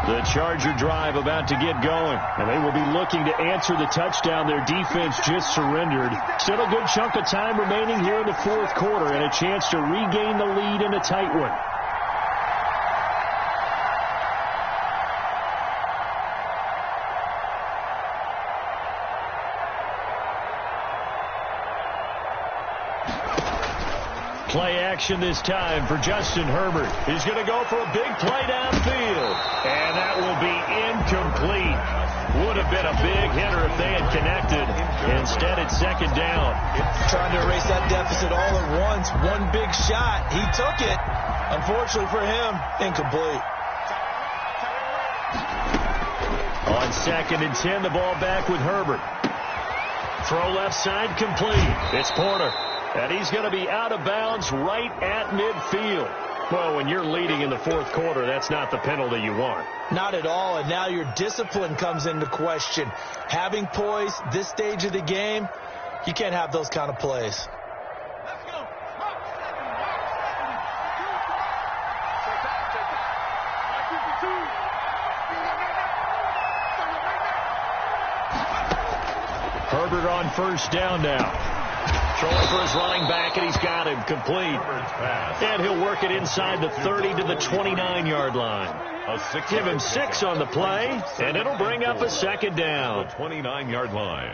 The Charger drive about to get going, and they will be looking to answer the touchdown their defense just surrendered. Still a good chunk of time remaining here in the fourth quarter and a chance to regain the lead in a tight one. Play action this time for Justin Herbert. He's going to go for a big play downfield. And that will be incomplete. Would have been a big hitter if they had connected. Instead, it's second down. Trying to erase that deficit all at once. One big shot. He took it. Unfortunately for him, incomplete. On 2nd and 10, the ball back with Herbert. Throw left side complete. It's Porter. And he's going to be out of bounds right at midfield. Well, when you're leading in the fourth quarter, that's not the penalty you want. Not at all, and now your discipline comes into question. Having poise this stage of the game, you can't have those kind of plays. Let's go. Herbert on first down now. Throwing for his running back, and he's got him complete. And he'll work it inside the 30 to the 29-yard line. Give him 6 on the play, and it'll bring up a second down. The 29-yard line.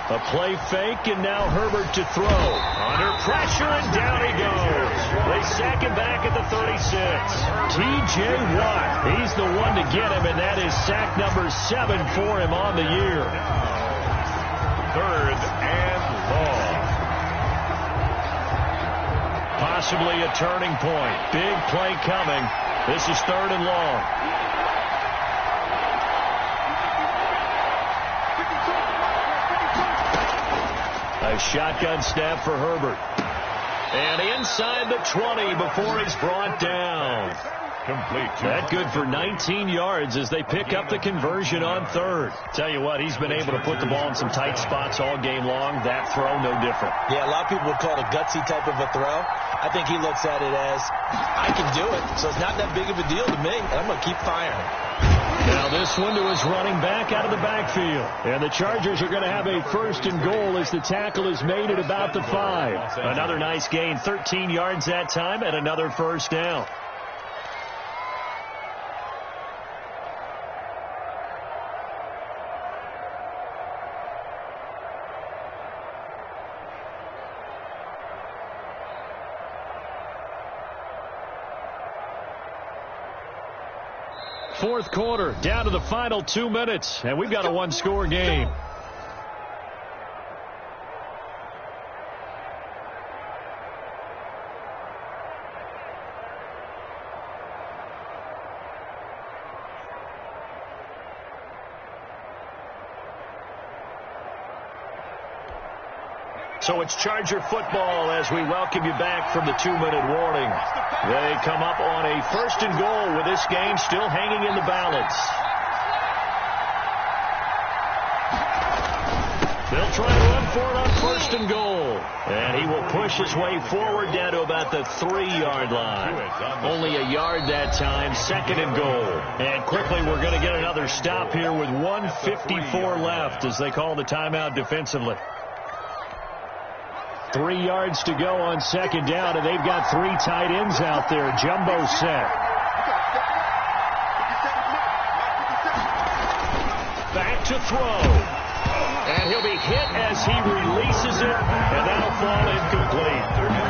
A play fake, and now Herbert to throw. Under pressure, and down he goes. They sack him back at the 36. T.J. Watt, he's the one to get him, and that is sack number 7 for him on the year. 3rd and long. Possibly a turning point. Big play coming. This is 3rd and long. A shotgun snap for Herbert. And inside the 20 before he's brought down. Complete. That good for 19 yards as they pick up the conversion on 3rd. Tell you what, he's been able to put the ball in some tight spots all game long. That throw, no different. Yeah, a lot of people would call it a gutsy type of a throw. I think he looks at it as, I can do it, so it's not that big of a deal to me, and I'm going to keep firing. Now this one to his running back out of the backfield. And the Chargers are going to have a 1st and goal as the tackle is made at about the 5. Another nice gain, 13 yards that time, and another 1st down. Fourth quarter, down to the final 2 minutes, and we've got a 1-score game. So it's Charger football as we welcome you back from the 2-minute warning. They come up on a 1st and goal with this game still hanging in the balance. They'll try to run for it on 1st and goal. And he will push his way forward down to about the 3-yard line. Only a yard that time, 2nd and goal. And quickly we're going to get another stop here with 1:54 left as they call the timeout defensively. 3 yards to go on 2nd down, and they've got 3 tight ends out there. Jumbo set. Back to throw. And he'll be hit as he releases it, and that'll fall incomplete.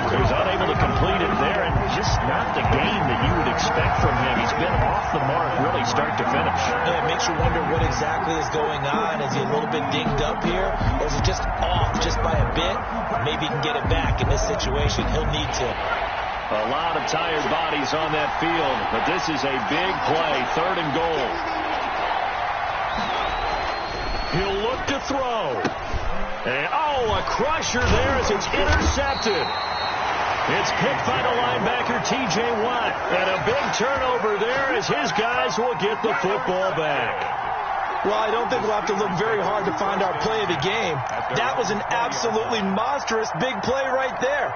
He's unable to complete it there, and just not the game that you would expect from him. He's been off the mark really start to finish. Yeah, it makes you wonder what exactly is going on. Is he a little bit dinged up here, or is it just off just by a bit? Maybe he can get it back in this situation. He'll need to. A lot of tired bodies on that field, but this is a big play, 3rd and goal. look to throw. And, a crusher there as it's intercepted. It's picked by the linebacker, T.J. Watt. And a big turnover there as his guys will get the football back. Well, I don't think we'll have to look very hard to find our play of the game. That was an absolutely monstrous big play right there.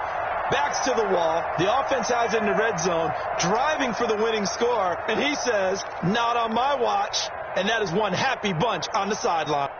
Backs to the wall. The offense has it in the red zone, driving for the winning score. And he says, not on my watch. And that is one happy bunch on the sideline.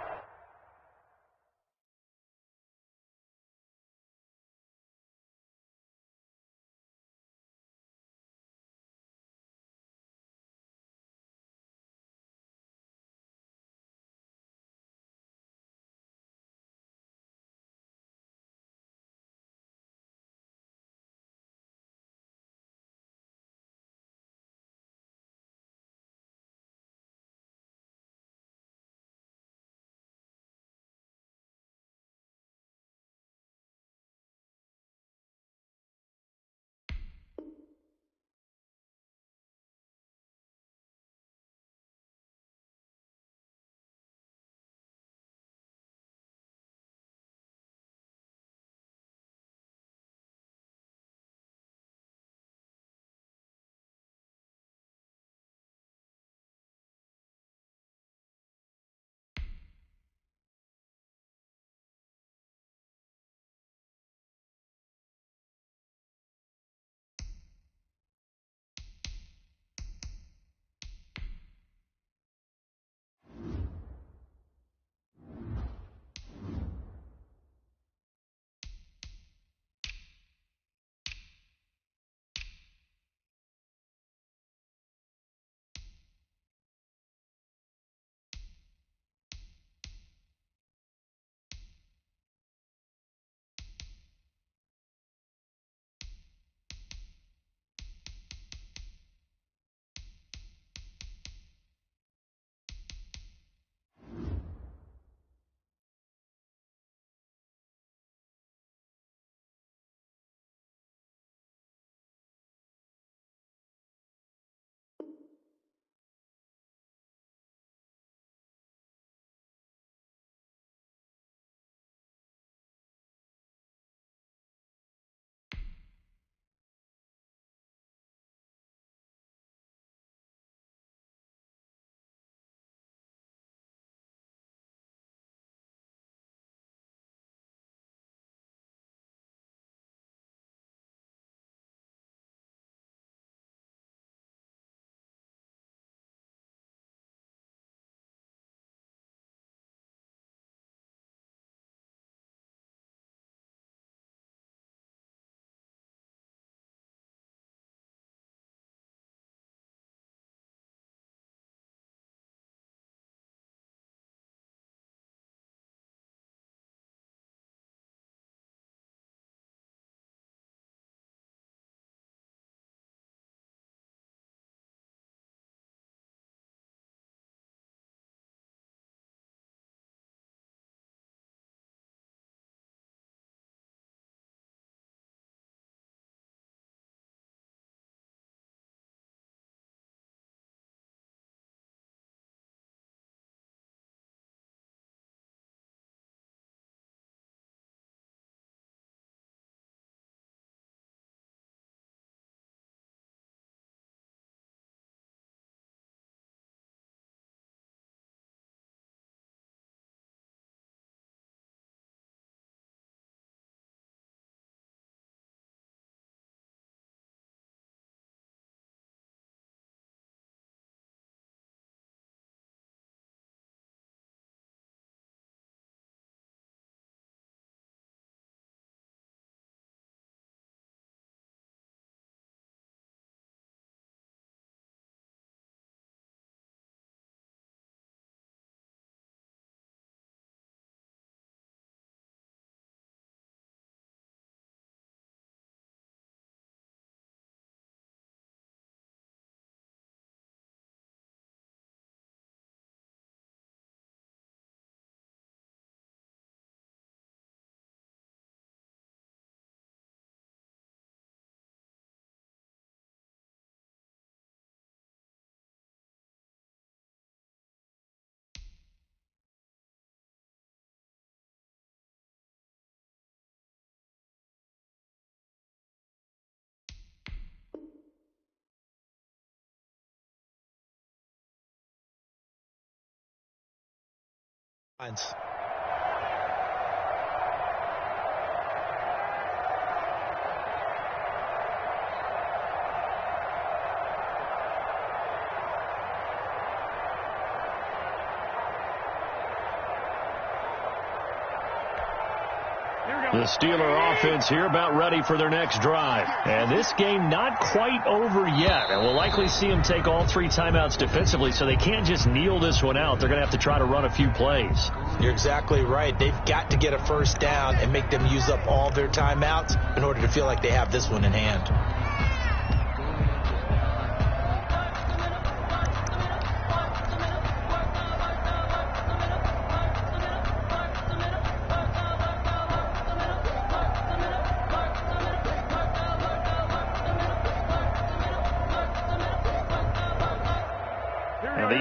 The Steeler offense here about ready for their next drive. And this game not quite over yet. And we'll likely see them take all 3 timeouts defensively, so they can't just kneel this one out. They're going to have to try to run a few plays. You're exactly right. They've got to get a first down and make them use up all their timeouts in order to feel like they have this one in hand.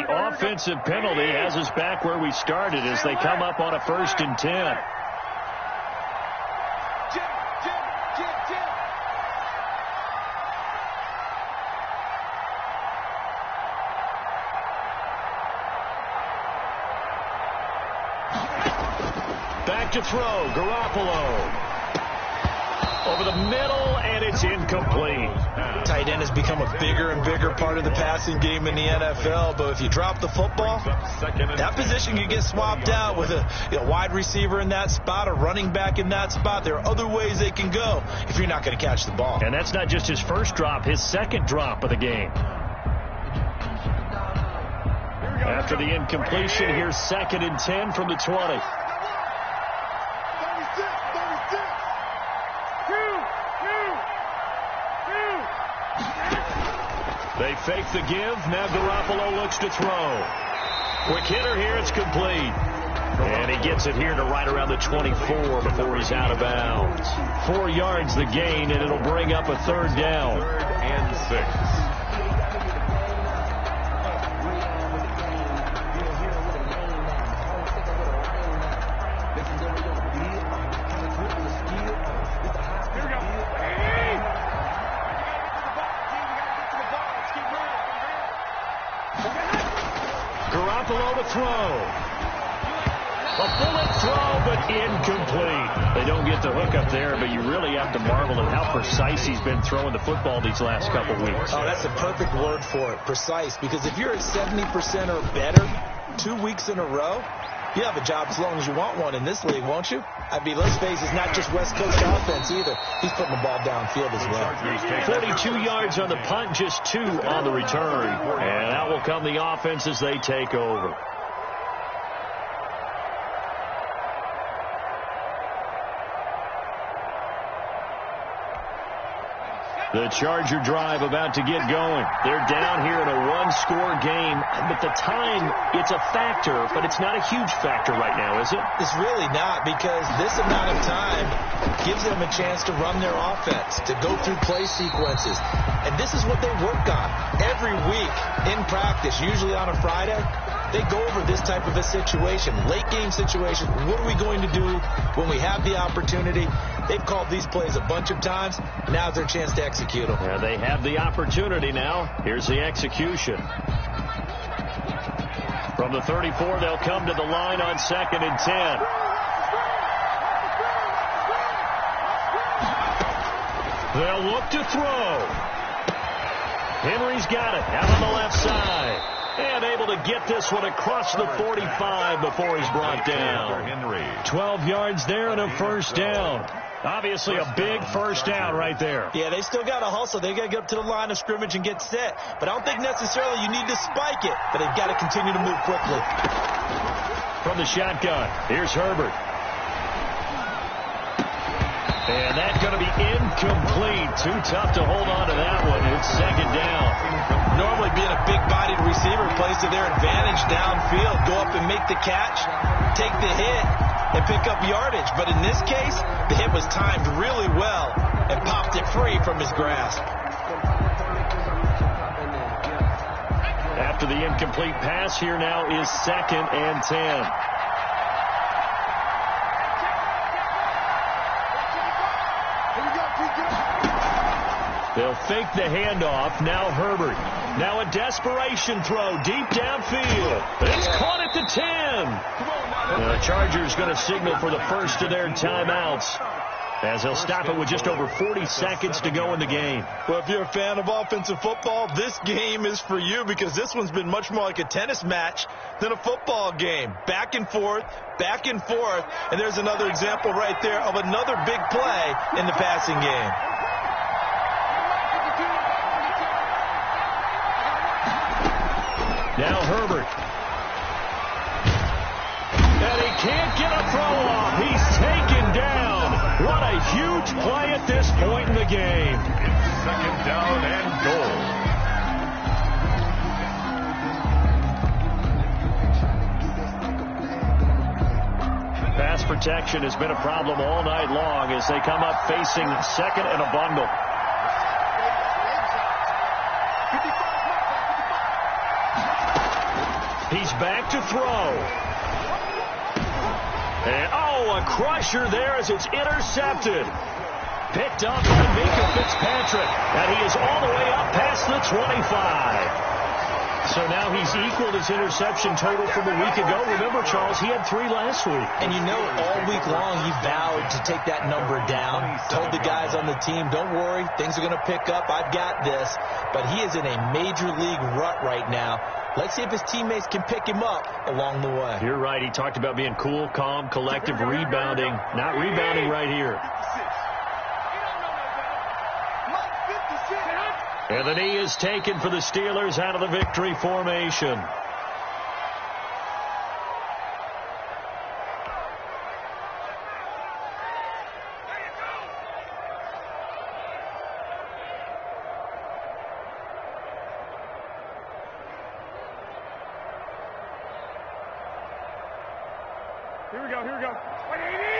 Offensive penalty has us back where we started as they come up on a 1st and 10. Back to throw, Garoppolo. Over the middle, and it's incomplete. Tight end has become a bigger and bigger part of the passing game in the NFL, but if you drop the football, that position can get swapped out with a wide receiver in that spot, a running back in that spot. There are other ways they can go if you're not going to catch the ball. And that's not just his first drop, his second drop of the game. After the incompletion, here's 2nd and 10 from the 20. They fake the give. Now Garoppolo looks to throw. Quick hitter here. It's complete. And he gets it here to right around the 24 before he's out of bounds. 4 yards the gain, and it'll bring up a 3rd down. 3rd and 6. Garoppolo to throw. A bullet throw, but incomplete. They don't get the hook up there, but you really have to marvel at how precise he's been throwing the football these last couple weeks. Oh, that's the perfect word for it, precise. Because if you're at 70% or better 2 weeks in a row, you have a job as long as you want one in this league, won't you? I mean, let's face it, it's not just West Coast offense either. He's putting the ball downfield as well. 42 yards on the punt, just 2 on the return. And out will come the offense as they take over. The Charger drive about to get going. They're down here in a 1-score game, but the time, it's a factor, but it's not a huge factor right now, is it? It's really not, because this amount of time gives them a chance to run their offense, to go through play sequences. And this is what they work on every week in practice, usually on a Friday. They go over this type of a situation, late game situation. What are we going to do when we have the opportunity? They've called these plays a bunch of times. Now's their chance to execute them. Yeah, they have the opportunity now. Here's the execution. From the 34, they'll come to the line on 2nd and 10. They'll look to throw. Henry's got it out on the left side. And able to get this one across the 45 before he's brought down. 12 yards there and a 1st down. Obviously a big 1st down right there. Yeah, they still got to hustle. They got to get up to the line of scrimmage and get set. But I don't think necessarily you need to spike it. But they've got to continue to move quickly. From the shotgun, here's Herbert. And that's going to be incomplete. Too tough to hold on to that one. It's 2nd down. Normally being a big-bodied receiver plays to their advantage downfield. Go up and make the catch, take the hit, and pick up yardage. But in this case, the hit was timed really well and popped it free from his grasp. After the incomplete pass, here now is 2nd and 10. They'll fake the handoff. Now Herbert Now a desperation throw deep downfield. It's caught at the 10. The Chargers going to signal for the first of their timeouts, as they'll stop it with just over 40 seconds to go in the game. Well, if you're a fan of offensive football, this game is for you, because this one's been much more like a tennis match than a football game. Back and forth, and there's another example right there of another big play in the passing game. Now Herbert. And he can't get a throw off. He's taken down. What a huge play at this point in the game. It's second down and goal. Pass protection has been a problem all night long as they come up facing second and a bundle. He's back to throw. And, a crusher there as it's intercepted. Picked up by Minka Fitzpatrick. And he is all the way up past the 25. So now he's equaled his interception total from a week ago. Remember, Charles, he had 3 last week. And you know, all week long he vowed to take that number down. Told the guys on the team, don't worry, things are going to pick up. I've got this. But he is in a major league rut right now. Let's see if his teammates can pick him up along the way. You're right. He talked about being cool, calm, collective, rebounding. Not rebounding right here. And the knee is taken for the Steelers out of the victory formation. Here we go. 180.